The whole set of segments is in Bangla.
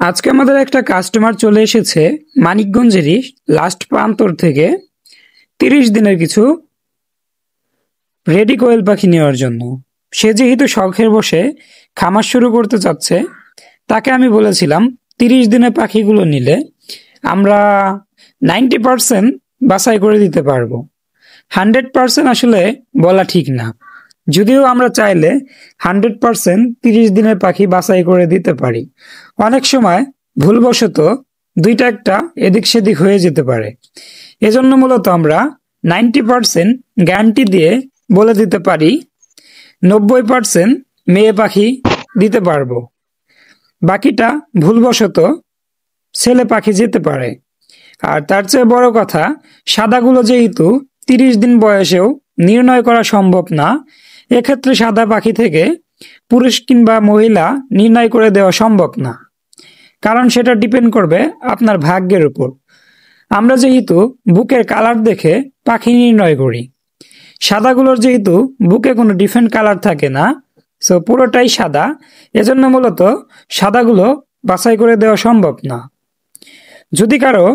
আজকে আমাদের একটা কাস্টমার চলে এসেছে মানিকগঞ্জেরই লাস্ট প্রান্তর থেকে 30 দিনের কিছু রেডি কোয়েল পাখি নেওয়ার জন্য। সে যেহেতু শখের বসে খামার শুরু করতে চাচ্ছে, তাকে আমি বলেছিলাম 30 দিনের পাখিগুলো নিলে আমরা 90% বাছাই করে দিতে পারবো। 100% আসলে বলা ঠিক না, যদিও আমরা চাইলে 100% 30 দিনের পাখি বাছাই করে দিতে পারি। অনেক সময় ভুলবশত দুইটা একটা এদিক সেদিক হয়ে যেতে পারে। এজন্য মূলত আমরা 90% গ্যারান্টি দিয়ে বলে দিতে পারি 90% মেয়ে পাখি দিতে পারবো, বাকিটা ভুলবশত ছেলে পাখি যেতে পারে। আর তার চেয়ে বড় কথা, সাদাগুলো যেহেতু 30 দিন বয়সেও নির্ণয় করা সম্ভব না, এক্ষেত্রে সাদা পাখি থেকে পুরুষ কিংবা মহিলা নির্ণয় করে দেওয়া সম্ভব না, কারণ সেটা ডিপেন্ড করবে আপনার ভাগ্যের উপর। আমরা যেহেতু বুকের কালার দেখে পাখি নির্ণয় করি, সাদাগুলোর যেহেতু বুকে কোনো ডিফারেন্ট কালার থাকে না, সো পুরোটাই সাদা, এজন্য মূলত সাদাগুলো বাছাই করে দেওয়া সম্ভব না। যদি কারো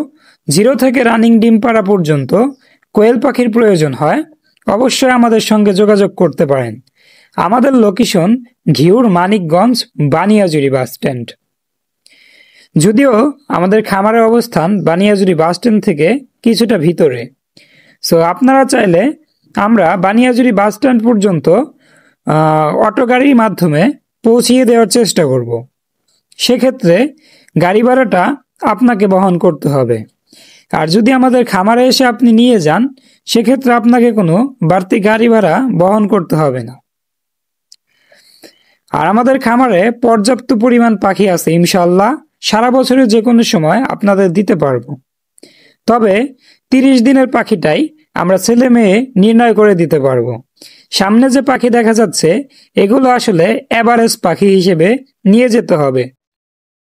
0 থেকে রানিং ডিম পাড়া পর্যন্ত কোয়েল পাখির প্রয়োজন হয়, অবশ্যই আমাদের সঙ্গে যোগাযোগ করতে পারেন। আমাদের location Ghior Manikganj Baniajuri bus stand. যদিও আমাদের খামারের অবস্থান বানিয়াজুরি বাস স্ট্যান্ড থেকে কিছুটা ভিতরে, সো আপনারা চাইলে আমরা বানিয়াজুরি বাস স্ট্যান্ড পর্যন্ত অটো গাড়ির মাধ্যমে পৌঁছিয়ে দেওয়ার চেষ্টা করব। সেক্ষেত্রে গাড়ি ভাড়াটা আপনাকে বহন করতে হবে। আর যদি আমাদের খামারে এসে আপনি নিয়ে যান, সেক্ষেত্রে আপনাকে কোনো বাড়তি গাড়ি ভাড়া বহন করতে হবে না। আর আমাদের খামারে পর্যাপ্ত পরিমাণ পাখি আছে, ইনশাল্লাহ সারা বছরের যে কোনো সময় আপনাদের দিতে পারবো। তবে 30 দিনের পাখিটাই আমরা ছেলে মেয়ে নির্ণয় করে দিতে পারবো। সামনে যে পাখি দেখা যাচ্ছে, এগুলো আসলে এভারেজ পাখি হিসেবে নিয়ে যেতে হবে।